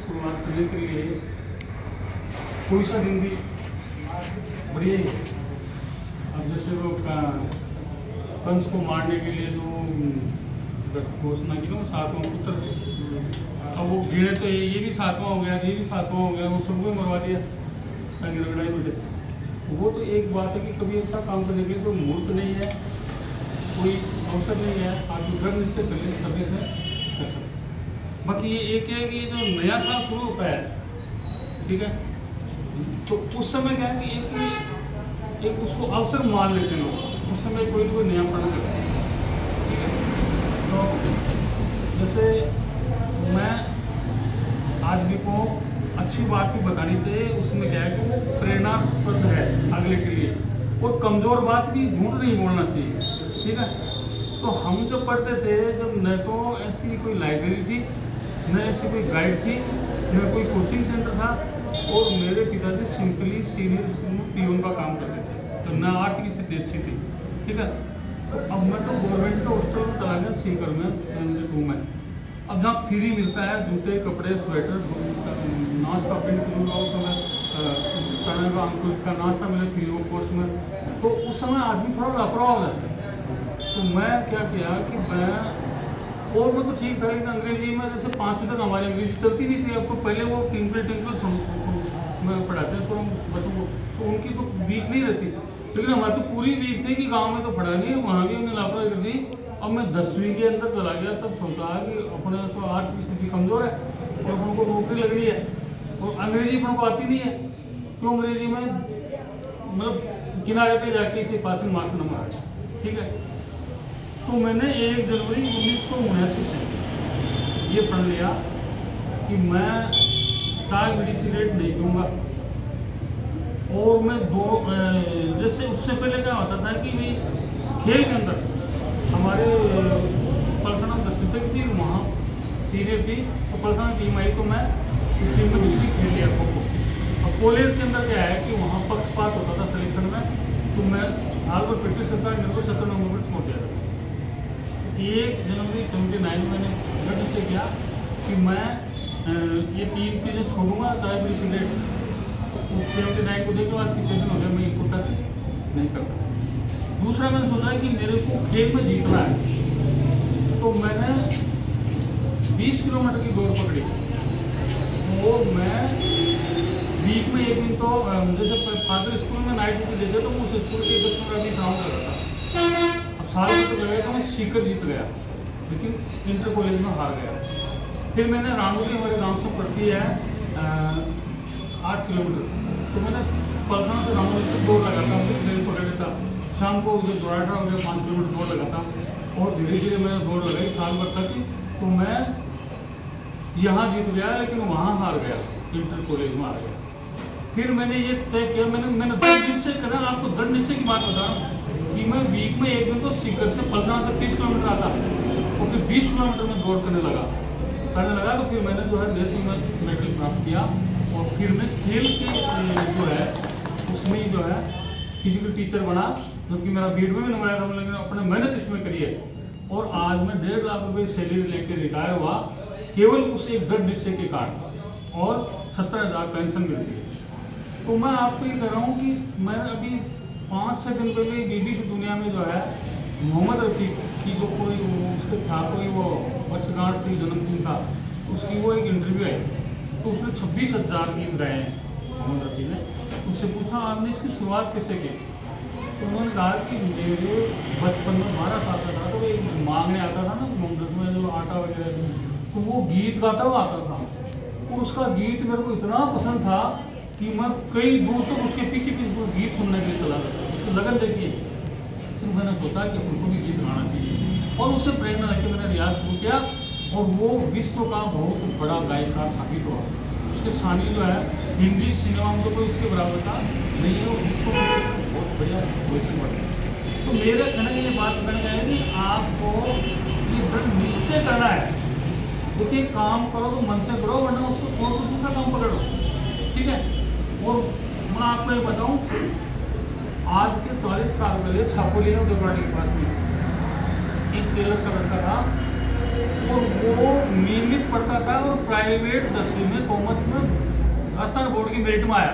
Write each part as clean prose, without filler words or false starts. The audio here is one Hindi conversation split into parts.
शुरुआत करने के लिए कोई सा दिन भी बढ़िया ही है। अब जैसे वो कंस को मारने के लिए जो घोषणा की ना, 7वां पुत्र, अब वो गिने तो ये भी 7वां हो गया, ये भी 7वां हो गया, वो सबको मरवा दिया ताकि लड़ाई हो जाए। वो तो एक बात है कि कभी ऐसा काम करने के लिए कोई मुहूर्त नहीं है, कोई अवसर नहीं है, आप दृढ़ निश्चय कर ले तभी से कर सकते। बाकी ये एक है कि जो नया साल शुरू होता है, ठीक है, तो उस समय क्या है कि एक उसको अवसर मान लेते हैं लोग, उस समय कोई नया प्रण करते हैं, ठीक है। तो जैसे मैं आज भी को अच्छी बात भी बतानी चाहिए, उसमें क्या है कि वो प्रेरणास्पद है अगले के लिए, और कमज़ोर बात भी झूठ नहीं बोलना चाहिए, ठीक है। तो हम जब पढ़ते थे, जब न तो ऐसी कोई लाइब्रेरी थी, न ऐसी कोई गाइड थी, न कोई कोचिंग सेंटर था, और मेरे पिताजी सिंपली सीनियर स्कूल में पियून का काम करते थे, तो न आर्थिक स्थिति अच्छी थी, ठीक है। तो अब मैं तो गवर्नमेंट का हॉस्टल में चला गया, सीकर में 2 में। अब जहाँ फ्री मिलता है जूते, कपड़े, स्वेटर, नाश्ता, पिंड उस समय चने का, अंकुरित का नाश्ता मिले फ्री ऑफ कॉस्ट में, तो उस समय आदमी थोड़ा लापरवाह हो जाता है। तो मैं क्या किया कि मैं तो ठीक था, लेकिन अंग्रेजी में जैसे 5वीं तक हमारी अंग्रेजी चलती नहीं थी। आपको पहले वो टिंकल में पढ़ाते हैं तो बच्चों को, तो उनकी तो वीक नहीं रहती, लेकिन हमारी तो पूरी वीक थी कि गांव में तो पढ़ा नहीं, वहाँ भी हमने लापरवाही कर दी। अब मैं 10वीं के अंदर चला गया, तब सोचा कि अपने तो आर्थिक स्थिति कमज़ोर है और अपन को नौकरी लगनी है, और अंग्रेजी अपन को आती नहीं है, क्यों अंग्रेजी में मतलब किनारे पे जाके इसे पासिंग मार्क नंबर आया, ठीक है। तो मैंने 1 जनवरी 1979 से ये पढ़ लिया कि मैं चाय बीड़ी सिगरेट नहीं पीऊँगा, और मैं जैसे उससे पहले क्या होता था कि खेल के अंदर हमारे पलसना 10वीं तक थी, वहाँ सीनियर थी, तो पलसना टीम आई तो मैं उस टीम में डिस्ट्रिक्ट खेल लिया खो-खो। अब कॉलेज के अंदर क्या है कि वहाँ पक्षपात होता था सिलेक्शन में, तो मैं हाल पर प्रैक्टिस करता, मेरे को 17 नवंबर छोड़ दिया था। 1 जनवरी 79 में मैंने दृढ़ निश्चय किया कि मैं ये 3 चीज़ें छोड़ूंगा, चाय बीड़ी सिगरेट। 79 को देखो आज कितने दिन हो गए मैं ये कोटा से नहीं करता। दूसरा मैंने सोचा कि मेरे को खेल में जीतना है, तो मैंने 20 किलोमीटर की दौड़ पकड़ी, और मैं वीक में 1 दिन तो जैसे फादर स्कूल में नाइट ड्यूटी देते तो उस स्कूल के 10 15 दिन ग्राउंड लगा था। अब साल में तो लगा तो मैं सीकर जीत गया, लेकिन इंटर कॉलेज में हार गया। फिर मैंने रानोली हमारे गाँव से पड़ती है 8 किलोमीटर, तो मैंने पलसना से रानोली से दौड़ लगाता, फिर ट्रेन पकड़ लेता, शाम को उधर दोराठा हो गया 5 किलोमीटर दौड़ लगाता, और धीरे धीरे मैंने दौड़ लगाई साल भर तक। तो मैं यहाँ जीत गया, लेकिन वहाँ हार गया, इंटर कॉलेज में हार गया। फिर मैंने ये तय किया, मैंने दृढ़ निश्चय करा, आपको दृढ़ निश्चय की बात बता रहा हूँ कि मैं वीक में 1 दिन तो सीकर से पलसना तक 30 किलोमीटर आता, और फिर 20 किलोमीटर में दौड़ करने लगा। तो फिर मैंने जो है नेशनल में मेडल प्राप्त किया, और फिर मैं खेल के जो है उसमें जो है फिजिकल टीचर बना, जबकि मेरा बीएड में भी नंबर आया था, लेकिन अपने मेहनत इसमें करी है, और आज मैं 1.5 लाख रुपये सैलरी लेकर रिटायर हुआ, केवल उस एक दृढ़ निश्चय के कारण, और 17,000 पेंशन मिलती है। तो मैं आपको ये कह रहा हूँ कि मैं अभी 5-6 दिन पहले BBC दुनिया में जो है मोहम्मद रफ़ी की जो कोई उसके था, कोई वो वर्षगांठ की जन्मदिन था, उसकी वो एक इंटरव्यू आई, तो उसमें 26,000 गीत गाए हैं मोहम्मद रफ़ी ने। उससे पूछा आपने इसकी शुरुआत कैसे की, तो उन्होंने कहा कि मेरे बचपन में 12 साल का था, तो एक मांगने आता था ना मोमदस में जो आटा वगैरह, तो वो गीत गाता हुआ आता था, और उसका गीत मेरे को इतना पसंद था कि मैं कई दूर तक उसके पीछे पीछे गीत सुनने के लिए चला गया, उसकी लगन देखिए। तो मैंने सोचा कि उनको भी गीत गाना चाहिए, और उससे प्रेरणा लेकर मैंने रियाज शुरू किया, और वो विश्व का बहुत बड़ा गायकार साबित हुआ। उसके शानी जो है हिंदी सिनेमा में तो कोई उसके बराबर का नहीं है, वो विश्व का बहुत बढ़िया क्वेश्चन बढ़ा। तो मेरे कहने की ये बात बताने का है कि आपको ये दृढ़ निश्चय करना है। देखिए काम करो तो मन से करो, वरना उसको छोड़ कर दूसरा काम पकड़ो, ठीक है। और मैं आपको ये बताऊं, आज के 40 साल पहले छापोली है उदयवाड़ी के पास में एक टेलर का लड़का था, और वो नियमित पढ़ता था और प्राइवेट 10वीं में कॉमर्स में राजस्थान बोर्ड की मेरिट में आया।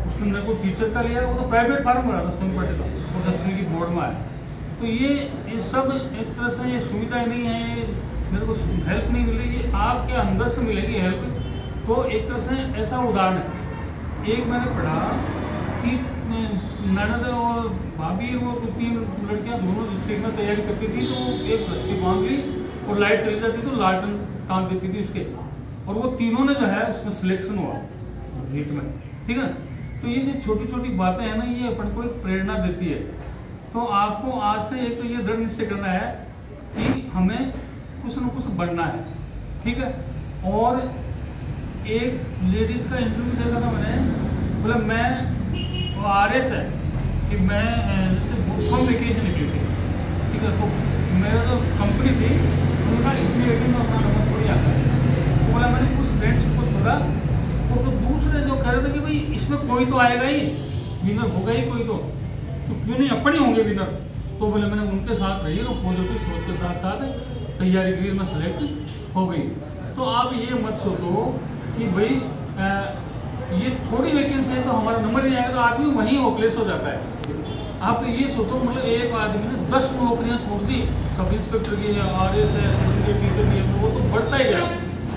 उसने मेरे को टीचर का लिया, वो तो प्राइवेट फार्म भरा 10वीं में पढ़े था, वो 10वीं की बोर्ड में आया। तो ये सब एक तरह से ये सुविधाएं नहीं है, मेरे को हेल्प नहीं मिलेगी, आपके अंदर से मिलेगी हेल्प। तो एक तरह से ऐसा उदाहरण है। एक मैंने पढ़ा कि ननद और भाभी वो 3 लड़कियां दोनों डिस्ट्रिक्ट में तैयारी करती थी, तो एक रस्सी बांध ली और लाइट चली जाती तो लालटेन टांग देती थी उसके, और वो तीनों ने जो है उसमें सिलेक्शन हुआ नीट में, ठीक है। तो ये जो छोटी छोटी बातें हैं ना, ये अपन को एक प्रेरणा देती है। तो आपको आज से एक तो ये दृढ़ निश्चय करना है कि हमें कुछ न कुछ बनना है, ठीक है। और एक लेडीज का इंटरव्यू देखा था मैंने, बोला मैं RS है कि मैं जैसे होम वेकेशन निकली थी, ठीक है। तो मेरा जो कंपनी थी उनका इतनी रेटिंग में अपना नंबर थोड़ी आता है। तो बोला मैंने कुछ फ्रेंड्स को छोड़ा, वो तो दूसरे जो कह रहे थे कि भाई इसमें कोई तो आएगा ही, विनर होगा ही कोई तो क्यों नहीं अपने होंगे विनर। तो बोले मैंने उनके साथ रही और पॉजिटिव सोच के साथ साथ तैयारी के लिए मैं सेलेक्ट हो गई। तो आप ये मत सोचो कि भाई ये थोड़ी वैकेंसी है तो हमारा नंबर नहीं आएगा, तो आदमी वहीं होपलेस हो जाता है। आप तो ये सोचो, मतलब एक आदमी ने 10 नौकरियां छोड़ दी, सब इंस्पेक्टर की है, RS है, टीचर की है, वो तो बढ़ता ही गया।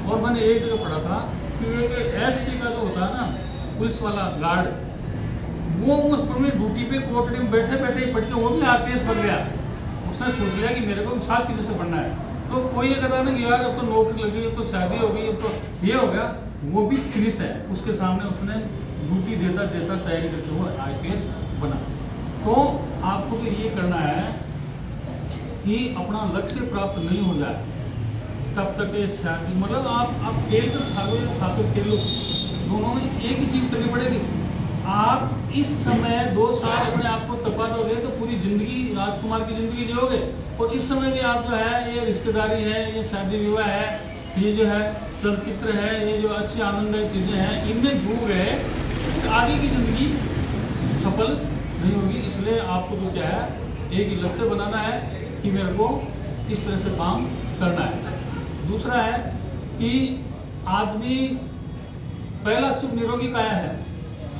और मैंने एक जगह पढ़ा था कि एक ST का जो होता है ना पुलिस वाला गार्ड, वो उस पर ड्यूटी पे कोर्ट में बैठे बैठे ही पढ़ के वो भी RTS बन गया। उसने सोच लिया कि मेरे को 7 की जैसे बनना है। तो कोई ये कहता ना कि यार अब तो नौकरी लगी, अब तो शादी हो गई, अब तो ये हो गया, वो भी फिनिश है। उसके सामने उसने ड्यूटी देता देता तैयारी करके वो IPS बना। तो आपको तो ये करना है कि अपना लक्ष्य प्राप्त नहीं हो जाए तब तक ये शादी, मतलब आप खेल कर खा लो या खा कर खेल लो, दोनों में एक ही चीज़ करनी पड़ेगी। आप इस समय 2 साल अपने आप को तपा दोगे तो पूरी जिंदगी राजकुमार की जिंदगी जियोगे, और इस समय भी आप जो है ये रिश्तेदारी है, ये शादी विवाह है, ये जो है चलचित्र है, ये जो अच्छी आनंददायक चीज़ें हैं, इनमें डूब गए तो आगे की जिंदगी सफल नहीं होगी। इसलिए आपको तो क्या है, एक ही लक्ष्य बनाना है कि मेरे को इस तरह से काम करना है। दूसरा है कि आदमी पहला सुख निरोगी काया है,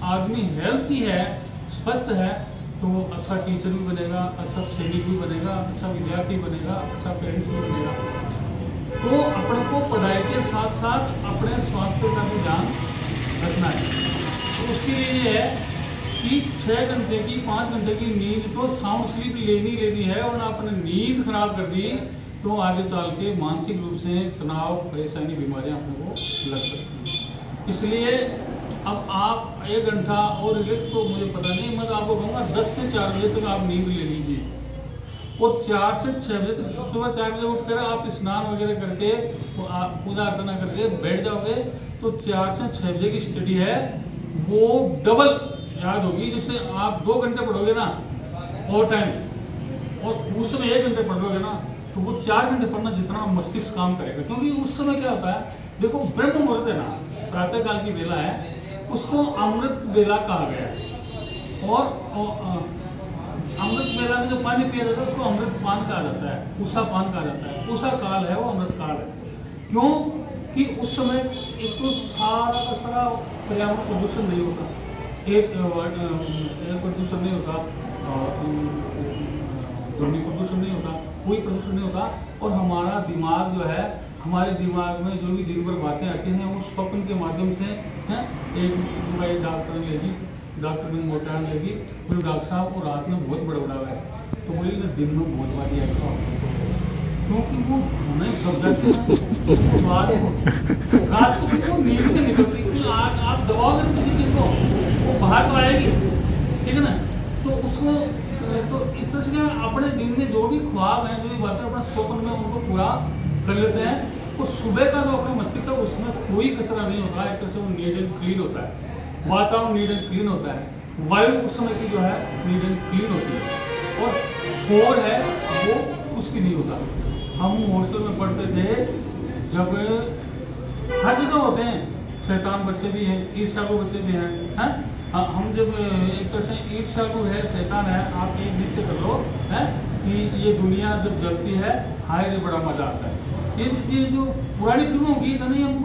आदमी हेल्थी है, स्वस्थ है, तो वो अच्छा टीचर भी बनेगा, अच्छा सैनिक भी बनेगा, अच्छा विद्यार्थी बनेगा, अच्छा पेरेंट्स भी बनेगा। तो अपने को पढ़ाई के साथ साथ अपने स्वास्थ्य का भी ध्यान रखना है। तो उसके लिए ये है कि 6 घंटे की 5 घंटे की नींद तो साउंड स्लीप लेनी है, और आपने नींद खराब कर दी तो आगे चल के मानसिक रूप से तनाव, परेशानी, बीमारियां अपने को लग सकती हैं। इसलिए अब आप 1 घंटा और रिलैक्स तो मुझे पता नहीं, मैं तो आपको कहूँगा 10 से 4 बजे तक आप नींद ले लीजिए, और 4 से 6 बजे तक, सुबह 4 बजे उठकर आप स्नान वगैरह करके तो आप पूजा अर्चना करके बैठ जाओगे तो 4 से 6 बजे की स्टडी है वो डबल याद होगी, जिससे आप 2 घंटे पढ़ोगे ना और टाइम, और उस समय 1 घंटे पढ़ोगे ना तो वो 4 घंटे पढ़ना जितना मस्तिष्क काम करेगा। क्योंकि उस समय क्या होता है, देखो ब्रह्म मुहूर्त है ना, प्रातः काल की बेला है, उसको अमृत बेला कहा गया है। और अमृत बेला में जो पानी पिया जाता है उसको अमृत पान कहा जाता है, उषा पान कहा जाता है। उषा काल है वो अमृत काल है, क्यों कि उस समय एक तो सारा का सारा पर्यावरण प्रदूषण नहीं होता, एक प्रदूषण नहीं होता, ध्वनि प्रदूषण नहीं होता, कोई प्रदूषण नहीं होता, और हमारा दिमाग जो है, हमारे दिमाग में जो भी दिन भर बातें आती हैं वो स्वप्न के माध्यम से हैं। एक भाई डॉक्टर लेगी, डॉक्टर ने मोटान लेगी, बोले डॉक्टर साहब वो रात में बहुत बड़बड़ावा है, तो बोले कि दिन में बहुत बारी आएगा, क्योंकि वो हमें सब जाते हैं रात को वो नींद नहीं निकलती, आप दबाओगे किसी चीज़ को वो बाहर तो आएगी, ठीक है ना। तो उसको तो इस तरह से अपने दिन में जो भी ख्वाब हैं, जो भी बातें अपने स्वप्न में उनको पूरा कर लेते हैं। तो सुबह का जो अपना मस्तिष्क है उसमें कोई कचरा नहीं होता है, एक तरह से वो नीट एंड क्लीन होता है, वातावरण नीट एंड क्लीन होता है, वायु उस समय की जो है नीट एंड क्लीन होती है, और शोर है वो उसकी नहीं होता। हम हॉस्टल में पढ़ते थे जब हर जगह होते हैं, शैतान बच्चे भी हैं, ईर्ष्यालु बच्चे भी हैं, हम जब एक तरह से ईर्ष्यालु है, शैतान है, आप एक निश्चय कर लो है कि ये दुनिया जब जलती है, हाय रे बड़ा मजा आता है। ये जो पुरानी फिल्मों की गीत है ना, ये हमको